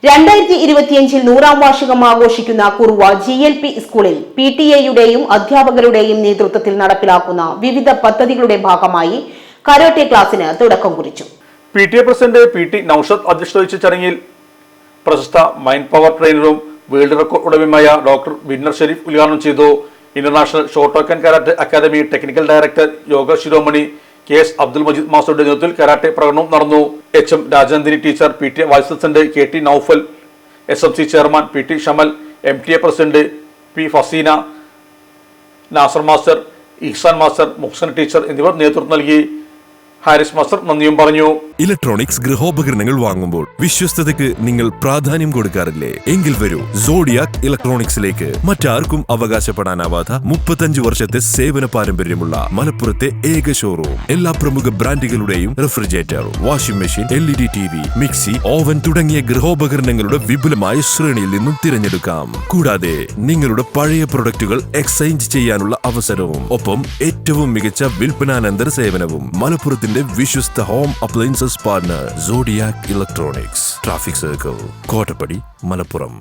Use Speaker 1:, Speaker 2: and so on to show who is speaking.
Speaker 1: 2025 100-ാം വാർഷികം ആഘോഷിക്കുന്ന കുറുവ GLP സ്കൂളിൽ PTA-യുടെയും അധ്യാപകരുടെയും നേതൃത്വത്തിൽ നടപ്പിലാക്കുന്ന വിവിധ പദ്ധതികളുടെ ഭാഗമായി കരാട്ടെ ക്ലാസിന് തുടക്കം കുറിച്ചു.
Speaker 2: PTA പ്രസിഡന്റ് PT നൌഷദ് അധ്യക്ഷത വഹിച്ച ചടങ്ങിൽ പ്രശസ്ത മൈൻഡ് പവർ ട്രെയിനറും വേൾഡ് റെക്കോർഡ് ഉടമയുമായ ഡോക്ടർ വിന്നർ ഷെരീഫ് ഉദ്ഘാടനം ചെയ്തു. International Shotokan karate academy technical director Yoga Shiromani KS Abdul Majeed മാസ്റ്ററുടെ നേതൃത്വത്തിൽ കരാട്ടെ പ്രകടനവും നടന്നു. HM Rajanandini teacher, PTA vice president KT Noufal, SMC chairman PT Shamal, MTA president P Faseena, Nasar master, Ihsan master, Muhsin teacher എന്നിവർ നേതൃത്വം നൽകി. ഹാരിസ് മാസ്റ്റർ നന്ദിയും പറഞ്ഞു.
Speaker 3: ഇലക്ട്രോണിക്സ് ഗൃഹോപകരണങ്ങൾ വാങ്ങുമ്പോൾ വിശ്വസ്തതയ്ക്ക് നിങ്ങൾ പ്രാധാന്യം കൊടുക്കാറില്ലേ? എങ്കിൽ വരൂ സോഡിയാക് ഇലക്ട്രോണിക്സിലേക്ക്. മറ്റാർക്കും അവകാശപ്പെടാനാവാത്ത 35 വർഷത്തെ സേവന പാരമ്പര്യമുള്ള മലപ്പുറത്തെ ഏക ഷോറൂം. എല്ലാ പ്രമുഖ ബ്രാൻഡുകളുടെയും refrigerator, washing machine, LED TV, mixie, oven തുടങ്ങിയ ഗൃഹോപകരണങ്ങളുടെ വിപുലമായ ശ്രേണിയിൽ നിന്നും തിരഞ്ഞെടുക്കാം. കൂടാതെ നിങ്ങളുടെ പഴയ പ്രൊഡക്റ്റുകൾ എക്സ്ചേഞ്ച് ചെയ്യാനുള്ള അവസരവും, ഒപ്പം ഏറ്റവും മികച്ച വിൽപ്പനാനന്തര സേവനവും. മലപ്പുറത്തിന്റെ വിശ്വസ്ത home appliances partner Zodiac electronics, traffic circle, Kottappadi, Malappuram.